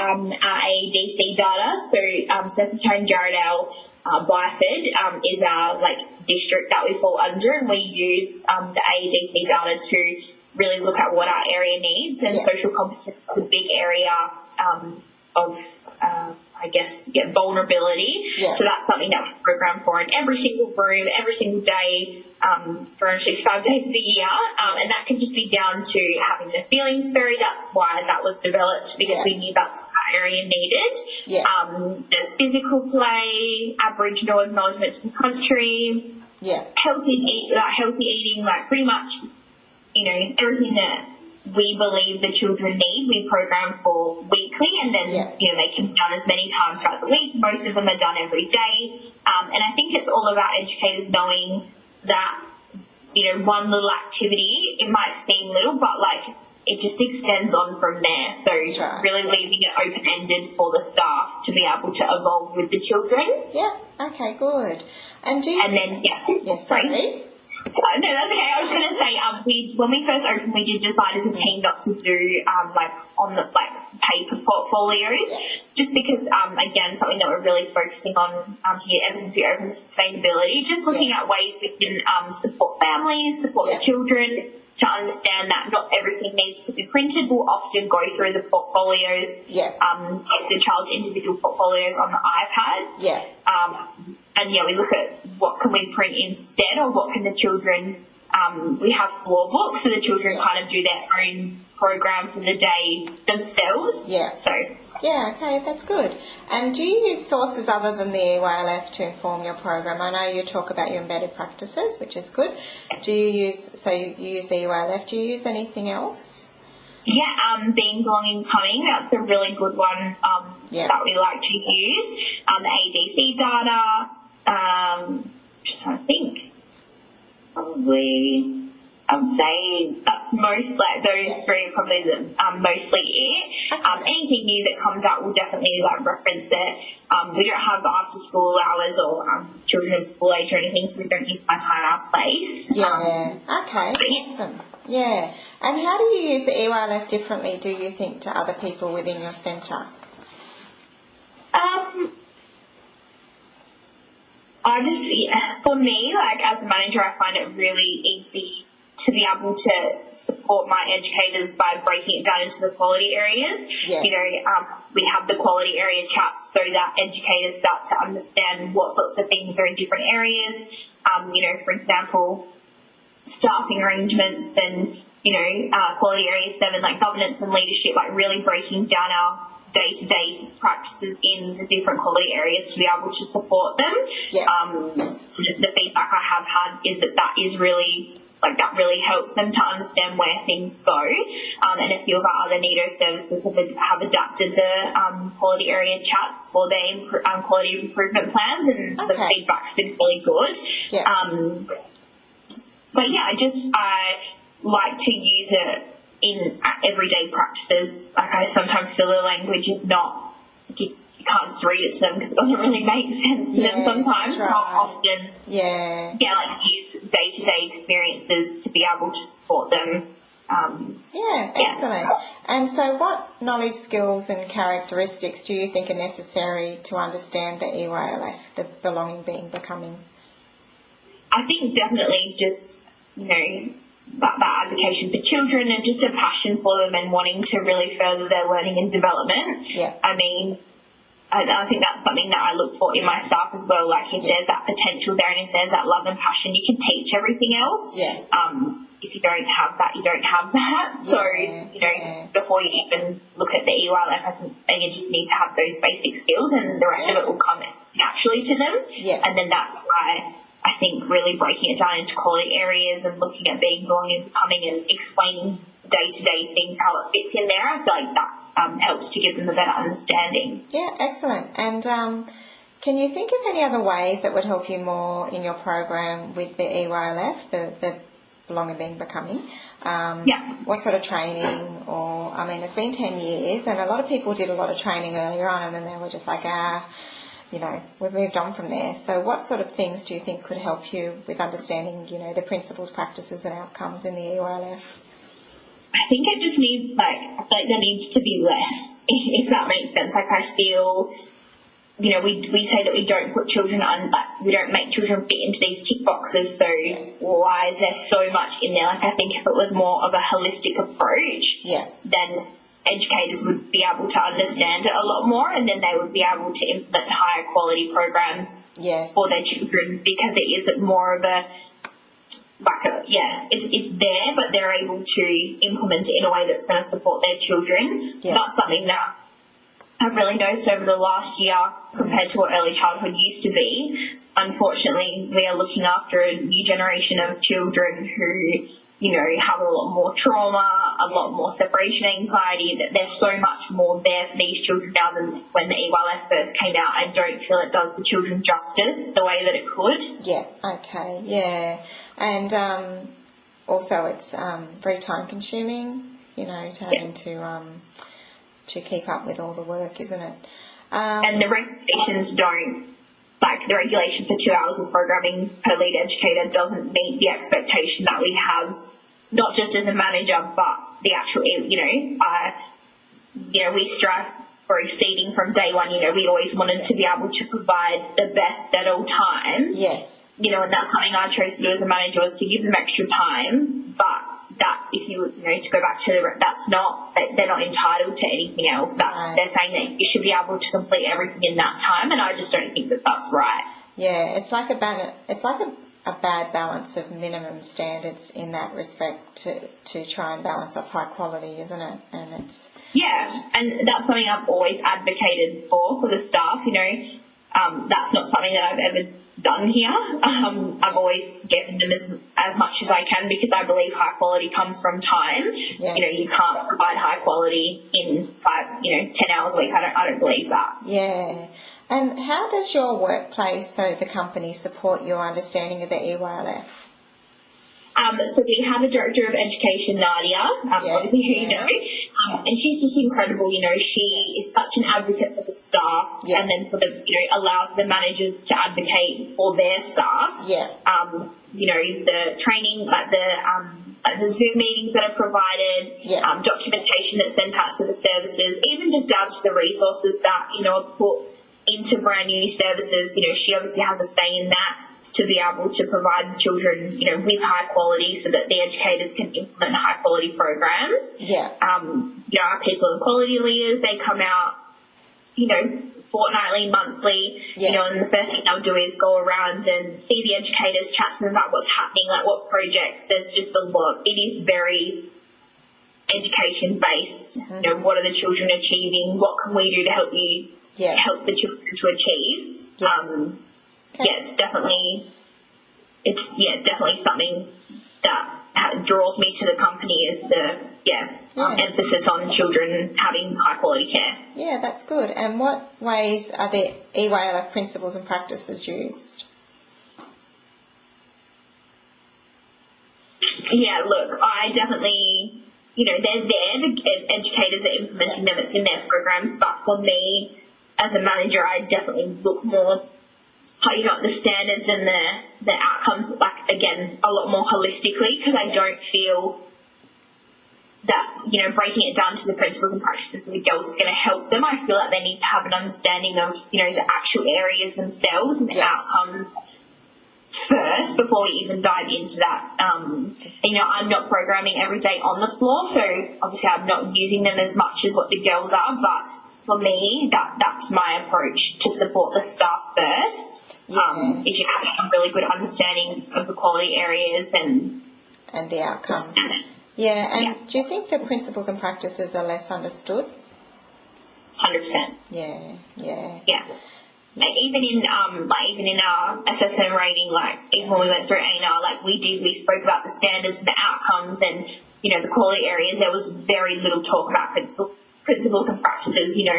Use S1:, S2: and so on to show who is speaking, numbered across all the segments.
S1: our AEDC data. So Serpentine, Jarrahdale, Byford is our district that we fall under, and we use the AEDC data to really look at what our area needs. And social competence is a big area of vulnerability. Yeah. So that's something that we program for in every single room, every single day, 365 days of the year. And that can just be down to having the feelings fairy. That's why that was developed, because we knew that's what our area needed. Yeah. There's physical play, Aboriginal acknowledgements from country, healthy eating, pretty much, everything that we believe the children need, we program for weekly, and then, they can be done as many times throughout the week. Most of them are done every day. And I think it's all about educators knowing that, one little activity, it might seem little, but it just extends on from there. So really leaving it open-ended for the staff to be able to evolve with the children.
S2: Yeah, okay, good. And sorry.
S1: No, that's okay. I was going to say, when we first opened, we did decide as a team not to do on the paper portfolios, just because again, something that we're really focusing on here ever since we opened, sustainability. Just looking at ways we can support families, support the children, to understand that not everything needs to be printed. We'll often go through the portfolios, the child's individual portfolios on the iPads. And we look at what can we print instead, or what can the children, we have floor books, so the children kind of do their own program for the day themselves.
S2: Yeah, okay, that's good. And do you use sources other than the EYLF to inform your program? I know you talk about your embedded practices, which is good. You use the EYLF, do you use anything else?
S1: Yeah, Being, Belonging, Coming, that's a really good one that we like to use. The ADC data, just trying to think. Probably, I would say that's those three are probably the mostly it. Anything new that comes out, we'll definitely reference it. We don't have after school hours or children of school age or anything, so we don't use My Time, Our Place.
S2: Okay, awesome. Yeah, and how do you use the EYLF differently, do you think, to other people within your centre?
S1: For me, as a manager, I find it really easy to be able to support my educators by breaking it down into the quality areas. We have the quality area chats so that educators start to understand what sorts of things are in different areas. For example, staffing arrangements and, quality area 7, governance and leadership, really breaking down our day-to-day practices in the different quality areas to be able to support them. The feedback I have had is that is really, that really helps them to understand where things go. And a few of our other NIDO services have adapted the quality area chats for their quality improvement plans, and the feedback's been really good. I like to use it in everyday practices. I sometimes feel the language is not, you can't just read it to them because it doesn't really make sense to them sometimes. Often, use day-to-day experiences to be able to support them.
S2: Excellent. And so what knowledge, skills and characteristics do you think are necessary to understand the EYLF, the Belonging, Being, Becoming?
S1: I think definitely just, that advocation for children and just a passion for them and wanting to really further their learning and development. I think that's something that I look for in my staff as well. If there's that potential there and if there's that love and passion, you can teach everything else. If you don't have that, you don't have that. So, before you even look at the EYLF, I think you just need to have those basic skills, and the rest of it will come naturally to them. And then that's why I think really breaking it down into quality areas and looking at Being, Belonging, Becoming, and explaining day-to-day things, how it fits in there, I feel like that helps to give them a better understanding.
S2: Yeah, excellent. And can you think of any other ways that would help you more in your program with the EYLF, the Belonging, Being, Becoming? What sort of training? Or, it's been 10 years, and a lot of people did a lot of training earlier on, and then they were just we've moved on from there. So what sort of things do you think could help you with understanding, the principles, practices and outcomes in the EYLF?
S1: I think it just needs, like there needs to be less, if that makes sense. Like, I feel, you know, we say that we don't put children on, like, we don't make children fit into these tick boxes, so why is there so much in there? Like, I think if it was more of a holistic approach, then educators would be able to understand it a lot more, and then they would be able to implement higher quality programs for their children, because it is more of a, it's there, but they're able to implement it in a way that's going to support their children. That's something that I've really noticed over the last year compared to what early childhood used to be. Unfortunately, we are looking after a new generation of children who, you know, have a lot more trauma, a lot more separation anxiety, that there's so much more there for these children now than when the EYLF first came out. I don't feel it does the children justice the way that it could.
S2: And also it's very time consuming, you know, to having to keep up with all the work, isn't it?
S1: And the regulations don't, like, the regulation for 2 hours of programming per lead educator doesn't meet the expectation that we have, not just as a manager, but the actual, you know, we strive for exceeding from day one. You know, we always wanted to be able to provide the best at all times. You know, and that's something I chose to do as a manager, was to give them extra time, but that, if you know, to go back to that's not, they're not entitled to anything else. That they're saying that you should be able to complete everything in that time, and I just don't think that that's right.
S2: It's like a bad balance of minimum standards in that respect to try and balance up high quality, isn't it? And it's
S1: and that's something I've always advocated for the staff. You know, that's not something that I've ever done here. I've always given them as much as I can, because I believe high quality comes from time. You know, you can't provide high quality in 10 hours a week. I don't believe that.
S2: And how does your workplace, so the company, support your understanding of the EYLF?
S1: So we have a Director of Education, Nadia, obviously who you know, and she's just incredible. You know, she is such an advocate for the staff, and then for the, you know, allows the managers to advocate for their staff. You know, the training, like the Zoom meetings that are provided, documentation that's sent out to the services, even just down to the resources that, you know, are put into brand new services. You know, she obviously has a say in that, to be able to provide the children, you know, with high quality, so that the educators can implement high quality programs. You know, our people and quality leaders, they come out, you know, fortnightly, monthly, you know, and the first thing they'll do is go around and see the educators, chat to them about what's happening, like what projects. There's just a lot. It is very education based. You know, what are the children achieving? What can we do to help you help the children to achieve? It's definitely something that draws me to the company, is the emphasis on children having high quality care.
S2: That's good. And what ways are the EYLF principles and practices used?
S1: Look, I definitely, you know, they're there, the educators are implementing them, it's in their programs, but for me as a manager, I definitely look more, you know, the standards and the outcomes, like, again, a lot more holistically, because I don't feel that, you know, breaking it down to the principles and practices of the girls is going to help them. I feel like they need to have an understanding of, you know, the actual areas themselves and the outcomes first before we even dive into that. You know, I'm not programming every day on the floor, so obviously I'm not using them as much as what the girls are, but for me, that's my approach to support the staff first. Is you have a really good understanding of the quality areas and
S2: the outcomes. Do you think the principles and practices are less understood?
S1: 100%. Even in our assessment and rating, like even when we went through ANR, like we spoke about the standards and the outcomes and, you know, the quality areas. There was very little talk about principles and practices. You know,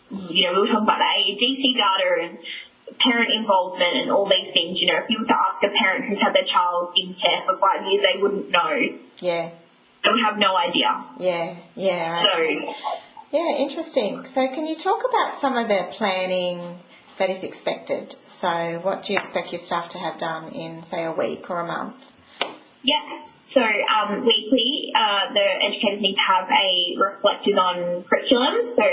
S1: we were talking about the AEDC data and parent involvement and all these things. You know, if you were to ask a parent who's had their child in care for 5 years, they wouldn't know. They would have no idea.
S2: Interesting. So can you talk about some of the planning that is expected? So what do you expect your staff to have done in, say, a week or a month?
S1: So weekly, the educators need to have a reflected on curriculum. So